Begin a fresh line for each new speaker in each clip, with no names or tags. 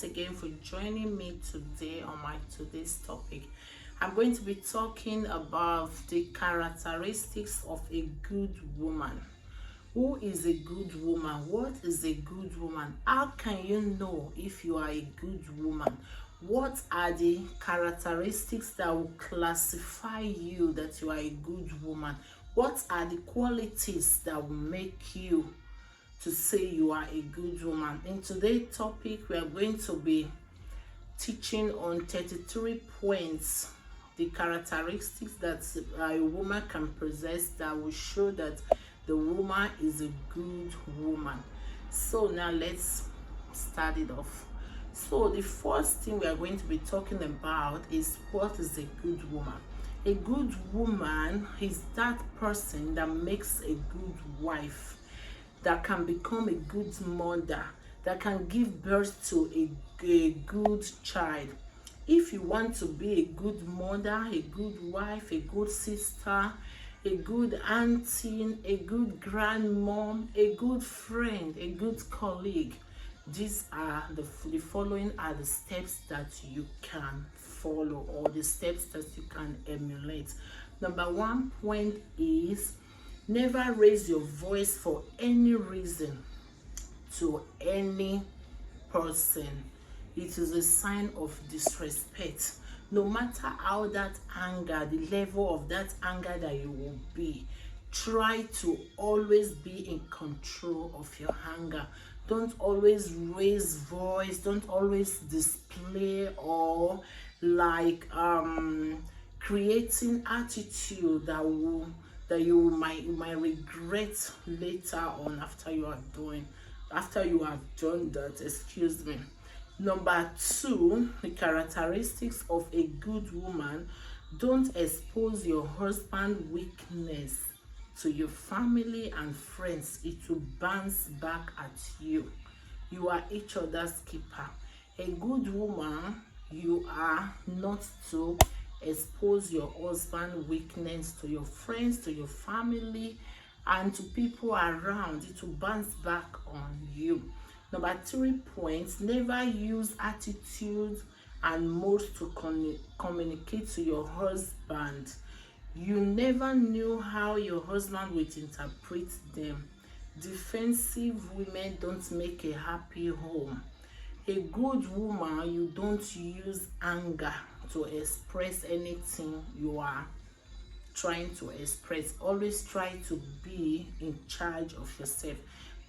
again for joining me today on today's topic. I'm going to be talking about the characteristics of a good woman. Who is a good woman? What is a good woman? How can you know if you are a good woman? What are the characteristics that will classify you that you are a good woman? What are the qualities that will make you to say you are a good woman? In today's topic, we are going to be teaching on 33 points, the characteristics that a woman can possess that will show that the woman is a good woman. So now let's start it off. So the first thing we are going to be talking about is what is a good woman. A good woman is that person that makes a good wife, that can become a good mother, that can give birth to a good child. If you want to be a good mother, a good wife, a good sister, a good auntie, a good grandmom, a good friend, a good colleague, these are the following are the steps that you can follow, or the steps that you can emulate. Number 1 point is never raise your voice for any reason to any person. It is a sign of disrespect. No matter how that anger, the level of that anger that you will be, try to always be in control of your anger. Don't always raise voice. Don't always display or like creating attitude that you might regret later on after you have done that. Excuse me. Number 2, the characteristics of a good woman: don't expose your husband's weakness to your family and friends. It will bounce back at you. You are each other's keeper. A good woman, you are not to expose your husband's weakness to your friends, to your family, and to people around. It will bounce back on you. Number 3 points: never use attitude and modes to communicate to your husband. You never knew how your husband would interpret them. Defensive women don't make a happy home. A good woman, you don't use anger to express anything you are trying to express. Always try to be in charge of yourself.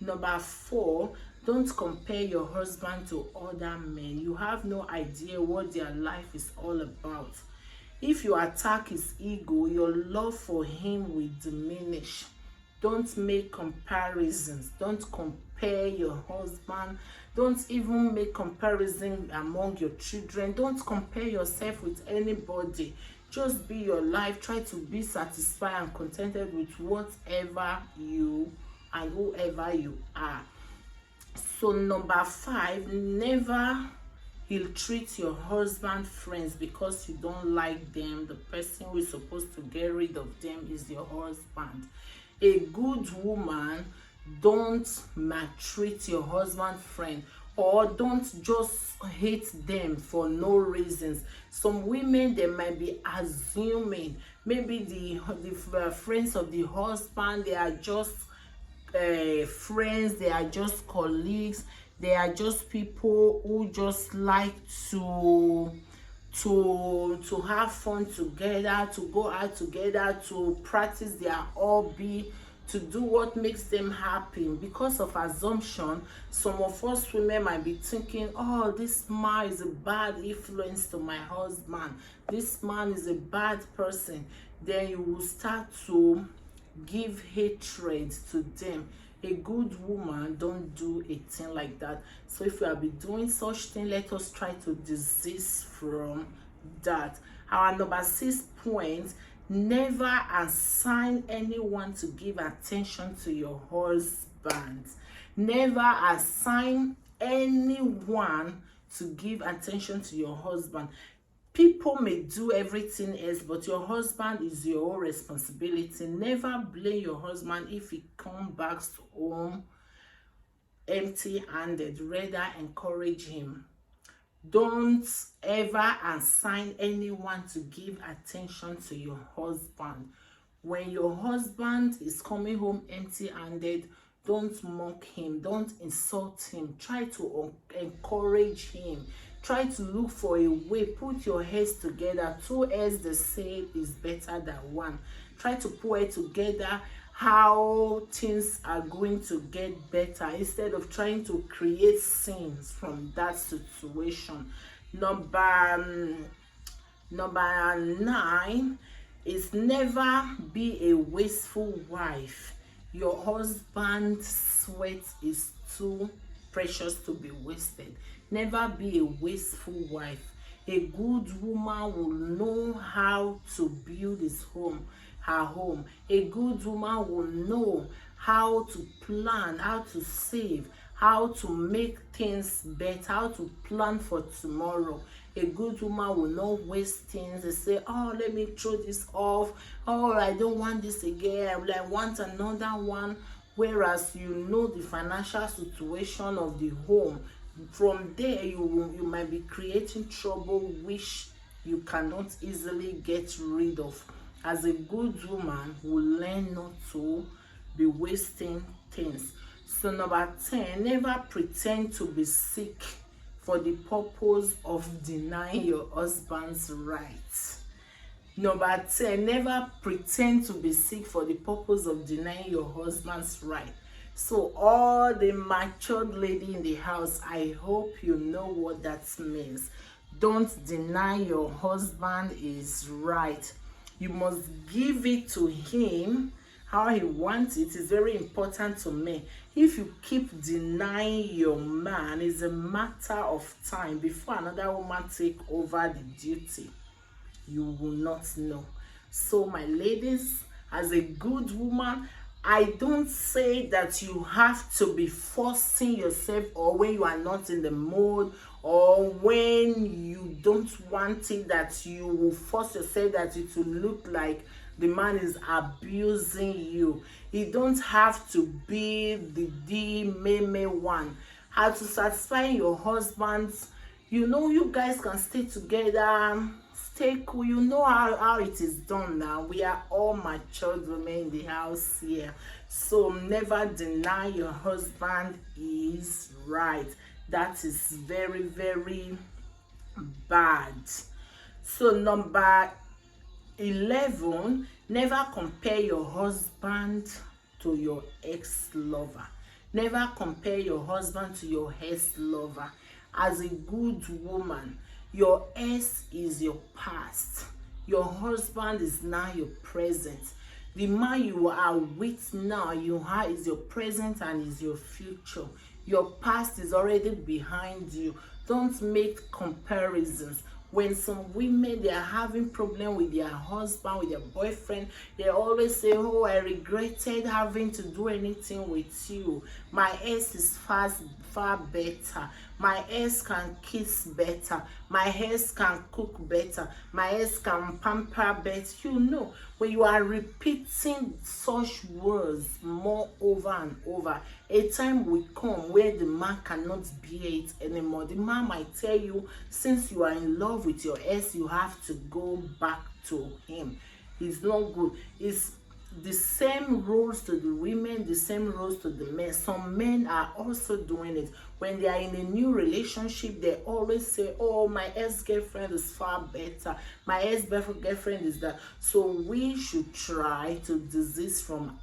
Number 4, don't compare your husband to other men. You have no idea what their life is all about. If you attack his ego, your love for him will diminish. Don't make comparisons. Don't compare your husband. Don't even make comparison among your children. Don't compare yourself with anybody. Just be your life. Try to be satisfied and contented with whatever you and whoever you are. So number 5, never ill-treat your husband's friends because you don't like them. The person who is supposed to get rid of them is your husband. A good woman, don't maltreat your husband's friend, or don't just hate them for no reasons. Some women, they might be assuming maybe the friends of the husband, they are just friends, they are just colleagues, they are just people who just like to have fun together, to go out together, to practice their hobby, to do what makes them happy. Because of assumption, some of us women might be thinking, oh, this man is a bad influence to my husband, this man is a bad person. Then you will start to give hatred to them. A good woman don't do a thing like that. So if we have been doing such thing, let us try to desist from that. Our number 6 point: never assign anyone to give attention to your husband. Never assign anyone to give attention to your husband. People may do everything else, but your husband is your own responsibility. Never blame your husband if he comes back home empty-handed. Rather, encourage him. Don't ever assign anyone to give attention to your husband. When your husband is coming home empty-handed, don't mock him, don't insult him. Try to encourage him. Try to look for a way. Put your heads together. Two heads, they say, is better than one. Try to put it together how things are going to get better instead of trying to create scenes from that situation. Number 9 is never be a wasteful wife. Your husband's sweat is too precious to be wasted. Never be a wasteful wife. A good woman will know how to build her home. A good woman will know how to plan, how to save, how to make things better, how to plan for tomorrow. A good woman will not waste things and say, oh, let me throw this off. Oh, I don't want this again. I want another one. Whereas you know the financial situation of the home. From there, you might be creating trouble which you cannot easily get rid of. As a good woman, will learn not to be wasting things. So number 10, never pretend to be sick for the purpose of denying your husband's rights. Number 10, never pretend to be sick for the purpose of denying your husband's right. So all the matured lady in the house, I hope you know what that means. Don't deny your husband his right. You must give it to him how he wants it. Is very important to me. If you keep denying your man, it's a matter of time before another woman take over the duty. You will not know. So my ladies, as a good woman, I don't say that you have to be forcing yourself, or when you are not in the mood, or when you don't want it, that you will force yourself that it will look like the man is abusing you. You don't have to be the main one. How to satisfy your husbands, you guys can stay together, stay cool. You know how it is done now. We are all matured women in the house here. So never deny your husband his right. That is very, very bad. So number 11, never compare your husband to your ex-lover. Never compare your husband to your ex-lover. As a good woman, your ex is your past. Your husband is now your present. The man you are with now, is your present and is your future. Your past is already behind you. Don't make comparisons. When some women, they are having problem with their husband, with their boyfriend, they always say, oh, I regretted having to do anything with you. My ex is far better. My ex can kiss better. My ex can cook better. My ex can pamper better. When you are repeating such words more over and over, a time will come where the man cannot bear it anymore. The man might tell you, since you are in love with your ex, you have to go back to him. It's not good. It's the same rules to the women, the same rules to the men. Some men are also doing it. When they are in a new relationship, they always say, oh, my ex-girlfriend is far better. My ex-girlfriend is that. So we should try to desist from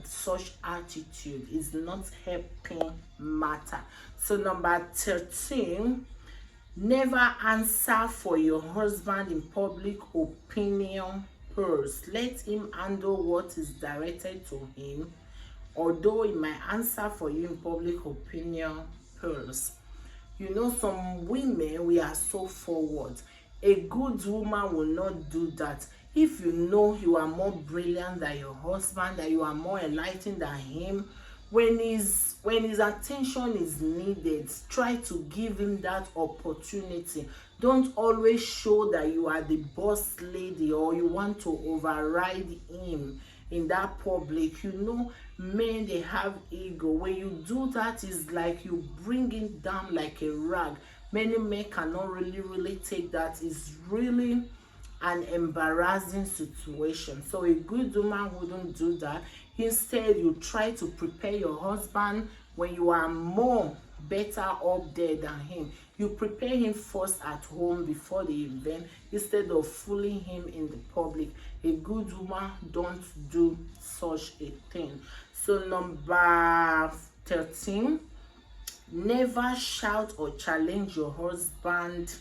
such attitude. It's not helping matter. So number 13, never answer for your husband in public opinion polls. Let him handle what is directed to him, although he might answer for you in public opinion polls. Some women, we are so forward. A good woman will not do that. If you know you are more brilliant than your husband, that you are more enlightened than him, when his attention is needed, try to give him that opportunity. Don't always show that you are the boss lady or you want to override him in that public. Men, they have ego. When you do that, it's like you bring him down like a rag. Many men cannot really take that. It's really an embarrassing situation. So a good woman wouldn't do that. Instead, you try to prepare your husband when you are more better up there than him. You prepare him first at home before the event instead of fooling him in the public. A good woman don't do such a thing. So number 13, never shout or challenge your husband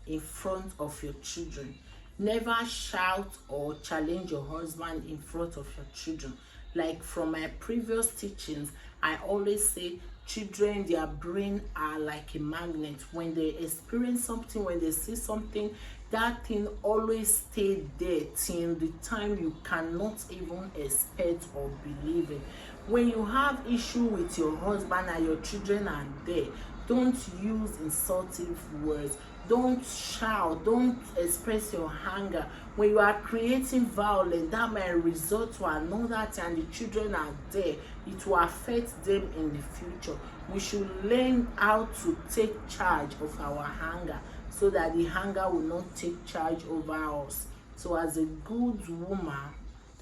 in front of your children. Never shout or challenge your husband in front of your children. Like from my previous teachings, I always say children, their brain are like a magnet. When they experience something, when they see something, that thing always stay there till the time you cannot even expect or believe it. When you have issue with your husband and your children are there, don't use insulting words. Don't shout. Don't express your anger. When you are creating violence, that might result to another thing, and the children are there. It will affect them in the future. We should learn how to take charge of our anger so that the anger will not take charge over us. So as a good woman,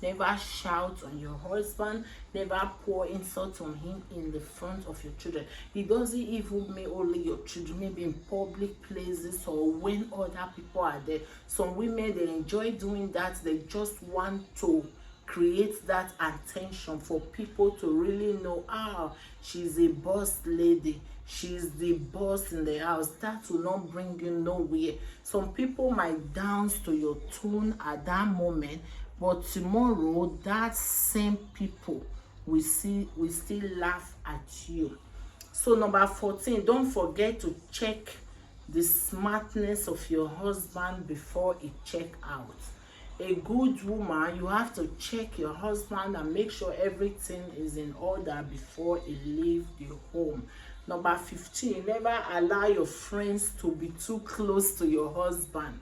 never shout on your husband, never pour insult on him in the front of your children. It doesn't even mean only your children, maybe in public places or when other people are there. Some women, they enjoy doing that. They just want to create that attention for people to really know, she's a boss lady, she's the boss in the house. That will not bring you nowhere. Some people might dance to your tune at that moment, but tomorrow that same people will still laugh at you. So number 14, don't forget to check the smartness of your husband before he check out. A good woman, you have to check your husband and make sure everything is in order before he leave the home. Number 15, never allow your friends to be too close to your husband.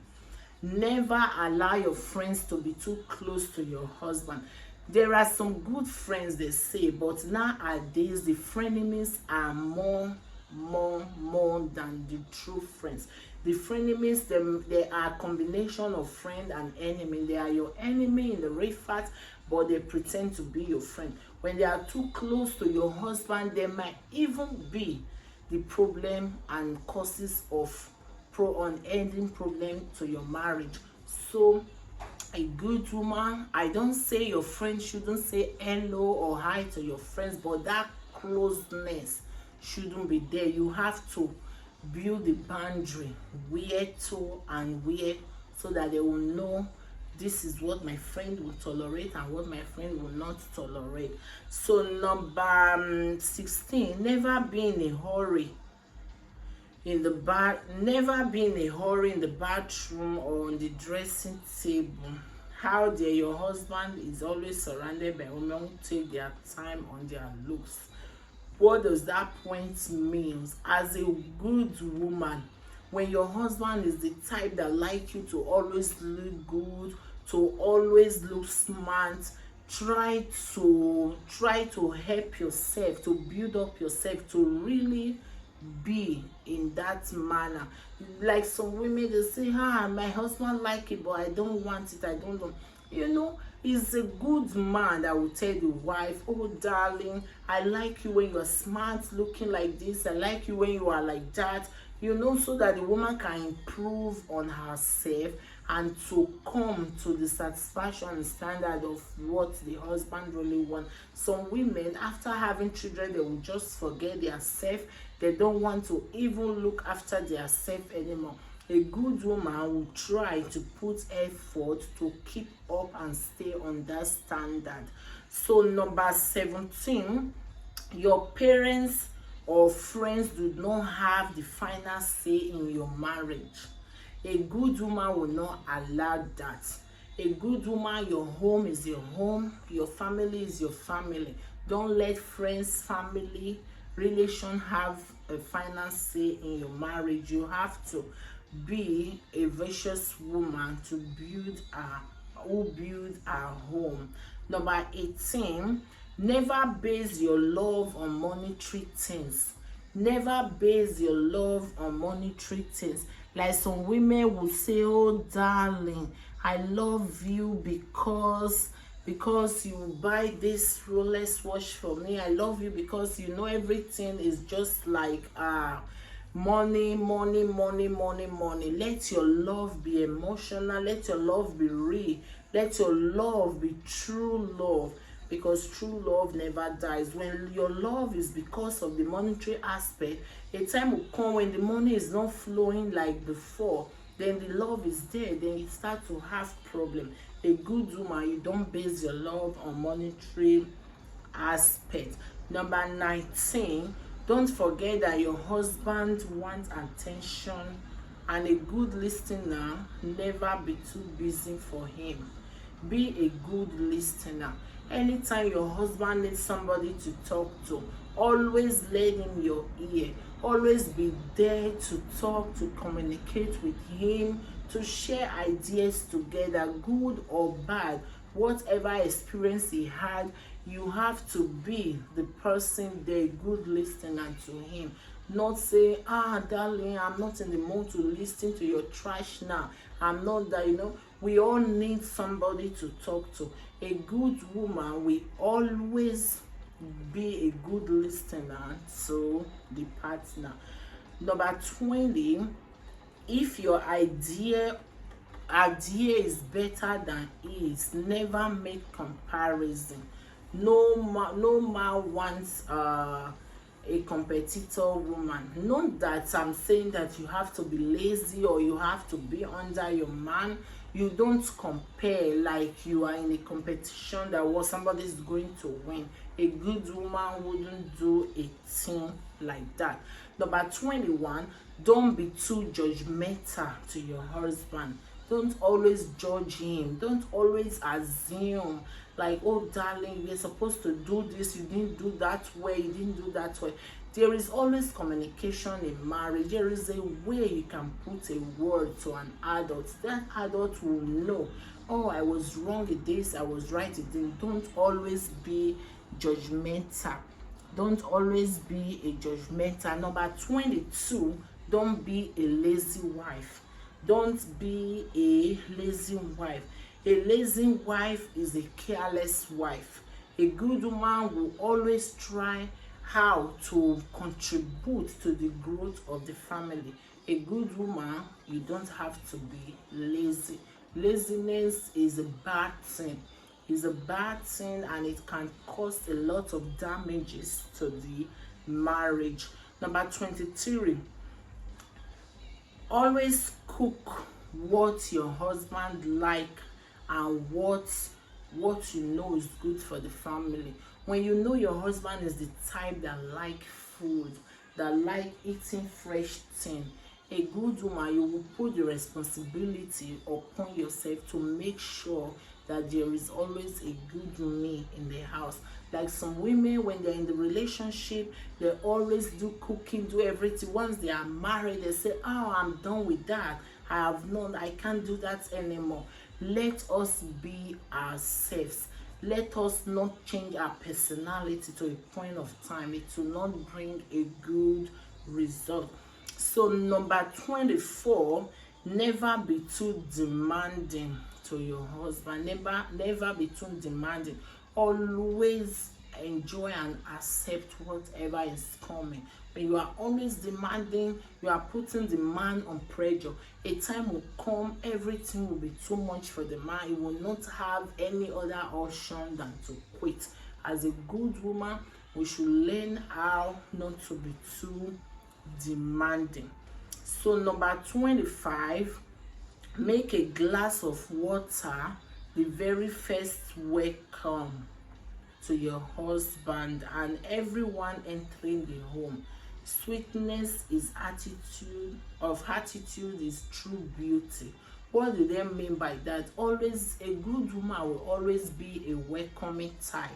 Never allow your friends to be too close to your husband. There are some good friends, they say, but nowadays the frenemies are more than the true friends. The frenemies, they are a combination of friend and enemy. They are your enemy in the real fact, but they pretend to be your friend. When they are too close to your husband, they might even be the problem and causes of unending problem to your marriage. So a good woman, I don't say your friends shouldn't say hello or hi to your friends, but that closeness shouldn't be there. You have to build the boundary where to and where, so that they will know this is what my friend will tolerate and what my friend will not tolerate. So number 16, never be in a hurry in the never be in a hurry in the bathroom or on the dressing table. How dare your husband is always surrounded by women who take their time on their looks. What does that point mean? As a good woman, when your husband is the type that like you to always look good, to always look smart, try to help yourself, to build up yourself, to really be in that manner. Like some women, they say, my husband like it, but I don't want it, I don't know. He's a good man that will tell the wife, oh darling, I like you when you're smart looking like this, I like you when you are like that, so that the woman can improve on herself and to come to the satisfaction standard of what the husband really wants. Some women, after having children, they will just forget their self. They don't want to even look after their self anymore. A good woman will try to put effort to keep up and stay on that standard. So number 17, your parents or friends do not have the final say in your marriage. A good woman will not allow that. A good woman, your home is your home, your family is your family. Don't let friends, family, relation have a final say in your marriage. You have to be a virtuous woman to build our home. Number 18, never base your love on monetary things. Never base your love on monetary things. Like some women will say, oh darling, I love you because you buy this Rolex watch for me. I love you because you know everything is just like money, money, money, money, money. Let your love be emotional. Let your love be real. Let your love be true love, because true love never dies. When your love is because of the monetary aspect, a time will come when the money is not flowing like before, then the love is there, then you start to have problem. A good woman, you don't base your love on monetary aspect. Number 19, don't forget that your husband wants attention, and a good listener. Never be too busy for him. Be a good listener. Anytime your husband needs somebody to talk to, always lend him your ear. Always be there to talk, to communicate with him, to share ideas together, good or bad. Whatever experience he had, you have to be the person there, good listener to him. Not say, darling, I'm not in the mood to listen to your trash now. I'm not that, we all need somebody to talk to. A good woman will always be a good listener to the partner. Number 20, if your idea is better than his, never make comparison. No man wants a competitor woman. Not that I'm saying that you have to be lazy or you have to be under your man. You don't compare like you are in a competition that somebody is going to win. A good woman wouldn't do a thing like that. Number 21, don't be too judgmental to your husband. Don't always judge him. Don't always assume like, oh darling, we're supposed to do this, you didn't do that way, you didn't do that way. There is always communication in marriage. There is a way you can put a word to an adult. That adult will know, oh, I was wrong at this, I was right at this. Don't always be judgmental. Don't always be a judgmental. Number 22, don't be a lazy wife. Don't be a lazy wife. A lazy wife is a careless wife. A good woman will always try how to contribute to the growth of the family. A good woman, you don't have to be lazy. Laziness is a bad thing. It's a bad thing, and it can cause a lot of damages to the marriage. Number 23, always cook what your husband like and what you know is good for the family. When you know your husband is the type that like food, that like eating fresh thing, a good woman, you will put the responsibility upon yourself to make sure that there is always a good meal in the house. Like some women, when they're in the relationship, they always do cooking, do everything. Once they are married, they say, oh, I'm done with that. I can't do that anymore. Let us be ourselves. Let us not change our personality to a point of time. It will not bring a good result. So number 24, never be too demanding to your husband. Never be too demanding. Always enjoy and accept whatever is coming. When you are always demanding, you are putting the man on pressure. A time will come, everything will be too much for the man. He will not have any other option than to quit. As a good woman, we should learn how not to be too demanding. So number 25, make a glass of water the very first welcome to your husband and everyone entering the home. Sweetness is attitude is true beauty. What do they mean by that? Always, a good woman will always be a welcoming type.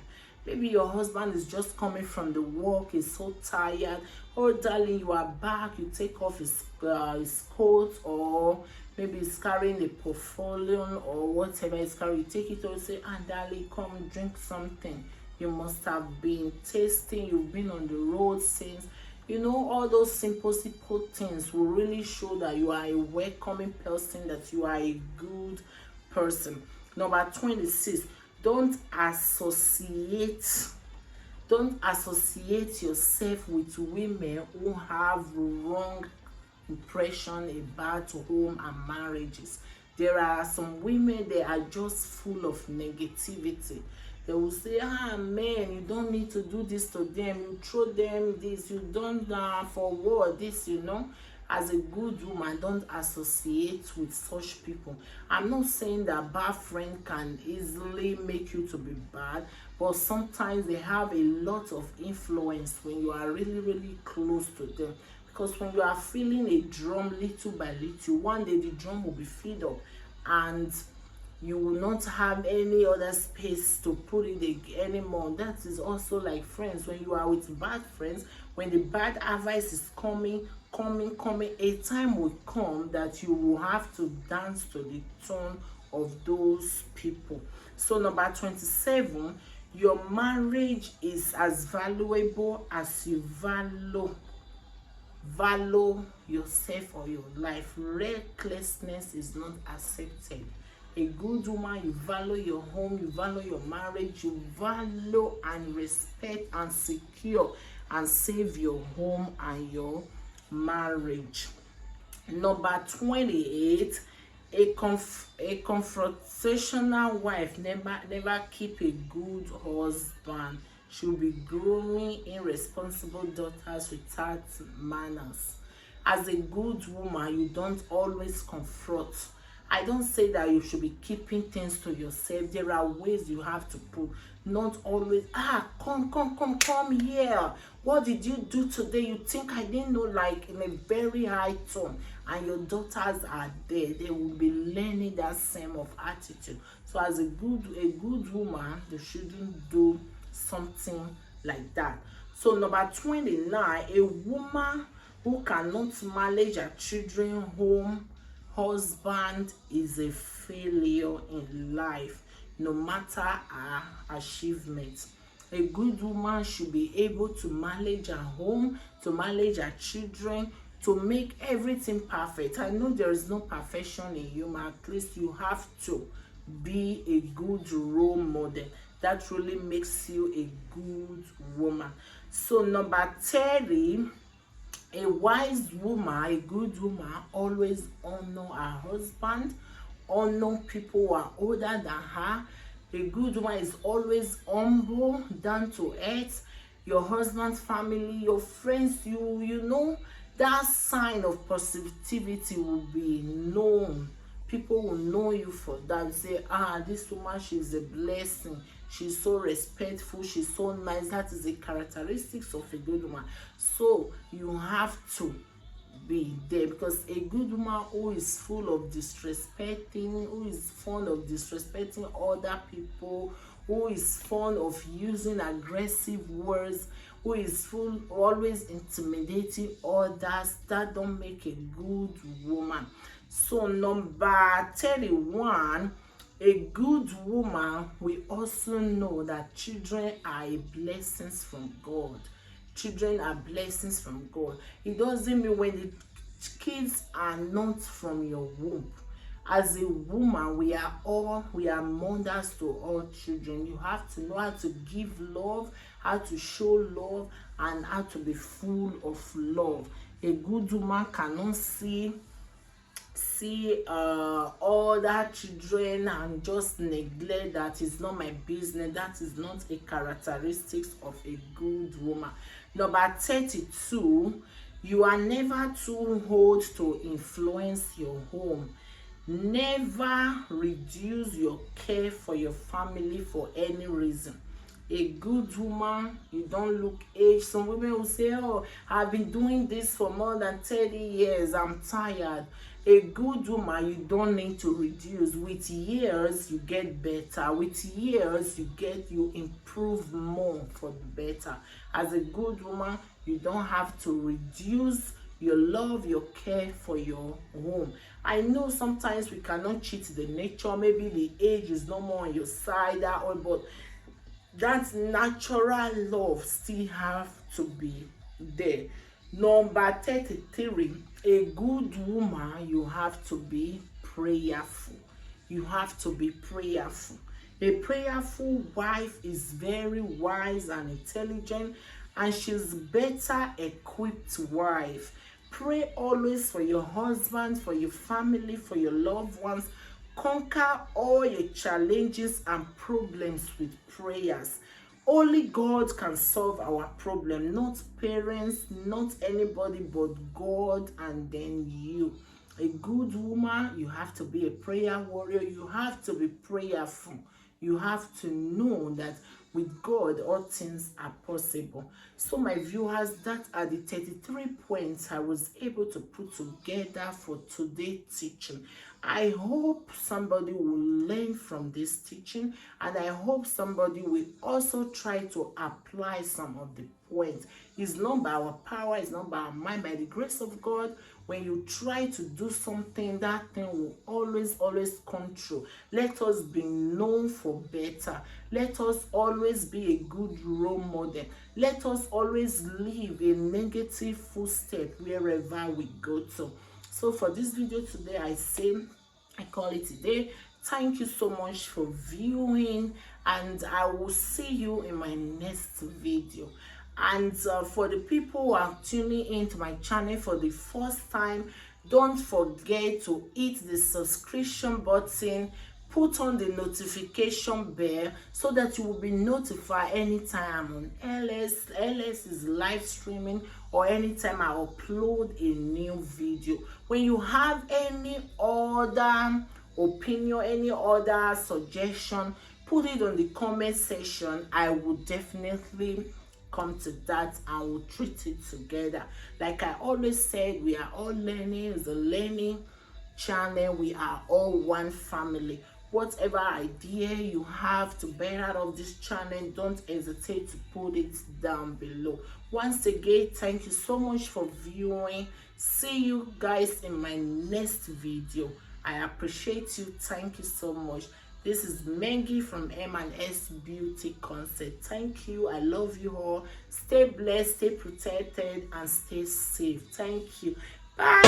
Maybe your husband is just coming from the work, he's so tired. Oh darling, you are back. You take off his coat, or maybe he's carrying a portfolio or whatever he's carrying. You take it or say, darling, come drink something. You must have been tasting, you've been on the road since. You know, all those simple things will really show that you are a welcoming person, that you are a good person. Number 26, don't associate don't associate yourself with women who have wrong impression about home and marriages. There are some women, they are just full of negativity. They will say, ah man, you don't need to do this to them, you throw them this, you don't for what this, you know. As a good woman, don't associate with such people. I'm not saying that bad friend can easily make you to be bad, but sometimes they have a lot of influence when you are really close to them. Because when you are feeling a drum little by little, one day the drum will be filled up and you will not have any other space to put it anymore. That is also like friends. When you are with bad friends, when the bad advice is coming, a time will come that you will have to dance to the tune of those people. So number 27, your marriage is as valuable as you value yourself or your life. Recklessness is not accepted. A good woman, you value your home, you value your marriage, you value and respect and secure and save your home and your marriage. Number 28, a confrontational wife never keep a good husband. She'll be grooming irresponsible daughters without manners. As a good woman, you don't always confront. I don't say that you should be keeping things to yourself. There are ways you have to put, not always, come here. What did you do today? You think I didn't know, like in a very high tone, and your daughters are there. They will be learning that same of attitude. So as a good woman, they shouldn't do something like that. So number 29, a woman who cannot manage her children, home, husband is a failure in life, no matter her achievements. A good woman should be able to manage her home, to manage her children, to make everything perfect. I know there is no perfection in human. At least you have to be a good role model. That really makes you a good woman. So number 30, a wise woman, a good woman, always honor her husband, honor people who are older than her. A good woman is always humble, down to earth. Your husband's family, your friends, you know, that sign of positivity will be known. People will know you for that. Say, this woman, she's a blessing. She's so respectful, she's so nice. That is the characteristics of a good woman. So you have to be there, because a good woman who is full of disrespecting, who is fond of disrespecting other people, who is fond of using aggressive words, who is full always intimidating others, that don't make a good woman. So number 31, a good woman will also know that children are blessings from God. Children are blessings from God. It doesn't mean when the kids are not from your womb. As a woman, we are mothers to all children. You have to know how to give love, how to show love, and how to be full of love. A good woman cannot see other children and just neglect. That is not my business. That is not a characteristics of a good woman. Number 32, you are never too old to influence your home. Never reduce your care for your family for any reason. A good woman, you don't look aged. Some women will say, oh, I've been doing this for more than 30 years, I'm tired. A good woman, you don't need to reduce. With years, you get better. With years, you improve more for the better. As a good woman, you don't have to reduce your love, your care for your home. I know sometimes we cannot cheat the nature. Maybe the age is no more on your side, but that natural love still have to be there. Number 33, a good woman, you have to be prayerful. You have to be prayerful. A prayerful wife is very wise and intelligent, and she's better equipped wife. Pray always for your husband, for your family, for your loved ones. Conquer all your challenges and problems with prayers. Only God can solve our problem, not parents, not anybody but God and then you. A good woman, you have to be a prayer warrior. You have to be prayerful. You have to know that with God all things are possible. So my viewers, that are the 33 points I was able to put together for today's teaching. I hope somebody will learn from this teaching, and I hope somebody will also try to apply some of the points. It's not by our power, it's not by our mind, by the grace of God. When you try to do something, that thing will always come true. Let us be known for better. Let us always be a good role model. Let us always leave a negative footstep wherever we go to. So for this video today, I call it today. Thank you so much for viewing, and I will see you in my next video. And for the people who are tuning into my channel for the first time, don't forget to hit the subscription button, put on the notification bell so that you will be notified anytime I'm on LS is live streaming, or anytime I upload a new video. When you have any other opinion, any other suggestion, put it on the comment section. I will definitely come to that and we'll treat it together. Like I always said, we are all learning. It's a learning channel. We are all one family. Whatever idea you have to bear out of this channel, don't hesitate to put it down below. Once again, thank you so much for viewing. See you guys in my next video. I appreciate you. Thank you so much. This is Mengi from M&S Beauty Concept. Thank you. I love you all. Stay blessed, stay protected, and stay safe. Thank you. Bye.